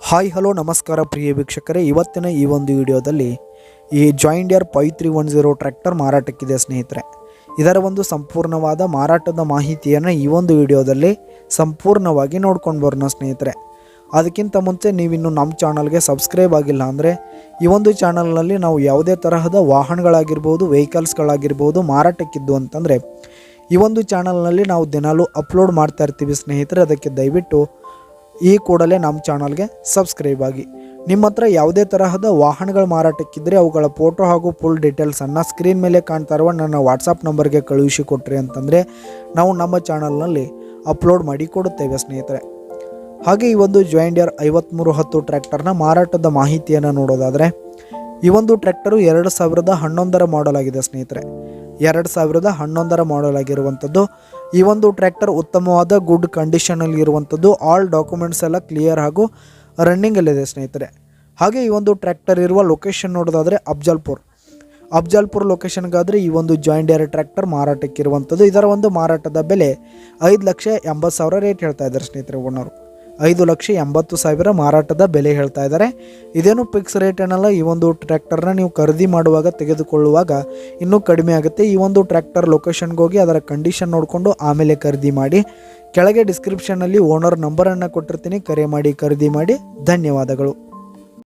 Hi hello ನಮಸ್ಕಾರ ಪ್ರಿಯ ವೀಕ್ಷಕರೇ, ಇವತ್ತಿನ ಈ ಒಂದು ವಿಡಿಯೋದಲ್ಲಿ ಈ ಜಾಯಿಂಟ್ ಡೀರ್ 5310 ಟ್ರ್ಯಾಕ್ಟರ್ ಮಾರಾಟಕ್ಕಿದೆ ಸ್ನೇಹಿತರೆ. ಇದರ ಒಂದು ಸಂಪೂರ್ಣವಾದ ಮಾರಾಟದ ಮಾಹಿತಿಯನ್ನು ಈ ಒಂದು ವಿಡಿಯೋದಲ್ಲಿ ಸಂಪೂರ್ಣವಾಗಿ ನೋಡ್ಕೊಂಡು ಬರೋಣ ಸ್ನೇಹಿತರೆ. ಅದಕ್ಕಿಂತ ಮುಂಚೆ ನೀವಿನ್ನು ನಮ್ಮ ಚಾನಲ್ಗೆ ಸಬ್ಸ್ಕ್ರೈಬ್ ಆಗಿಲ್ಲ ಅಂದರೆ ಈ ಒಂದು ಚಾನಲ್ನಲ್ಲಿ ನಾವು ಯಾವುದೇ ತರಹದ ವಾಹನಗಳಾಗಿರ್ಬೋದು, ವೆಹಿಕಲ್ಸ್ಗಳಾಗಿರ್ಬೋದು ಮಾರಾಟಕ್ಕಿದ್ದು ಅಂತಂದರೆ ಈ ಒಂದು ಚಾನಲ್ನಲ್ಲಿ ನಾವು ದಿನಾಲೂ ಅಪ್ಲೋಡ್ ಮಾಡ್ತಾ ಇರ್ತೀವಿ ಸ್ನೇಹಿತರೆ. ಅದಕ್ಕೆ ದಯವಿಟ್ಟು ಈ ಕೂಡಲೇ ನಮ್ಮ ಚಾನಲ್ಗೆ ಸಬ್ಸ್ಕ್ರೈಬ್ ಆಗಿ. ನಿಮ್ಮ ಹತ್ರ ಯಾವುದೇ ತರಹದ ವಾಹನಗಳು ಮಾರಾಟಕ್ಕಿದ್ದರೆ ಅವುಗಳ ಫೋಟೋ ಹಾಗೂ ಫುಲ್ ಡೀಟೇಲ್ಸನ್ನು ಸ್ಕ್ರೀನ್ ಮೇಲೆ ಕಾಣ್ತಾ ಇರುವ ನನ್ನ ವಾಟ್ಸಪ್ ನಂಬರ್ಗೆ ಕಳುಹಿಸಿ ಕೊಟ್ರಿ ಅಂತಂದರೆ ನಾವು ನಮ್ಮ ಚಾನಲ್ನಲ್ಲಿ ಅಪ್ಲೋಡ್ ಮಾಡಿ ಕೊಡುತ್ತೇವೆ ಸ್ನೇಹಿತರೆ. ಹಾಗೆ ಈ ಒಂದು ಜಾಯಿಂಟ್ ಡೀರ್ 5310 ಟ್ರ್ಯಾಕ್ಟರ್ನ ಮಾರಾಟದ ಮಾಹಿತಿಯನ್ನು ನೋಡೋದಾದರೆ ಈ ಒಂದು ಟ್ರ್ಯಾಕ್ಟರು 2011 ಮಾಡೆಲ್ ಆಗಿದೆ ಸ್ನೇಹಿತರೆ. 2011 ಮಾಡೆಲ್ ಆಗಿರುವಂಥದ್ದು. ಈ ಒಂದು ಟ್ರ್ಯಾಕ್ಟರ್ ಉತ್ತಮವಾದ ಗುಡ್ ಕಂಡೀಷನಲ್ಲಿ ಇರುವಂಥದ್ದು. ಆಲ್ ಡಾಕ್ಯುಮೆಂಟ್ಸ್ ಎಲ್ಲ ಕ್ಲಿಯರ್ ಹಾಗೂ ರನ್ನಿಂಗಲ್ಲಿದೆ ಸ್ನೇಹಿತರೆ. ಹಾಗೆ ಈ ಒಂದು ಟ್ರ್ಯಾಕ್ಟರ್ ಇರುವ ಲೊಕೇಶನ್ ನೋಡೋದಾದರೆ ಅಫ್ಜಲ್ಪುರ್ ಲೊಕೇಶನ್ಗಾದರೆ ಈ ಒಂದು ಜಾಯಿಂಟ್ ಡೀರ್ ಟ್ರ್ಯಾಕ್ಟರ್ ಮಾರಾಟಕ್ಕಿರುವಂಥದ್ದು. ಇದರ ಒಂದು ಮಾರಾಟದ ಬೆಲೆ 5,80,000 ರೇಟ್ ಹೇಳ್ತಾ ಇದ್ದಾರೆ ಸ್ನೇಹಿತರೆ. ಓನರು 5,80,000 ಮಾರಾಟದ ಬೆಲೆ ಹೇಳ್ತಾ ಇದ್ದಾರೆ. ಇದೇನು ಫಿಕ್ಸ್ ರೇಟ್ ಏನಲ್ಲ. ಈ ಒಂದು ಟ್ರ್ಯಾಕ್ಟರ್ನ ನೀವು ಖರೀದಿ ಮಾಡುವಾಗ ತೆಗೆದುಕೊಳ್ಳುವಾಗ ಇನ್ನೂ ಕಡಿಮೆ ಆಗುತ್ತೆ. ಈ ಒಂದು ಟ್ರ್ಯಾಕ್ಟರ್ ಲೊಕೇಶನ್ಗೆ ಹೋಗಿ ಅದರ ಕಂಡೀಷನ್ ನೋಡಿಕೊಂಡು ಆಮೇಲೆ ಖರೀದಿ ಮಾಡಿ. ಕೆಳಗೆ ಡಿಸ್ಕ್ರಿಪ್ಷನ್ನಲ್ಲಿ ಓನರ್ ನಂಬರನ್ನು ಕೊಟ್ಟಿರ್ತೀನಿ, ಕರೆ ಮಾಡಿ ಖರೀದಿ ಮಾಡಿ. ಧನ್ಯವಾದಗಳು.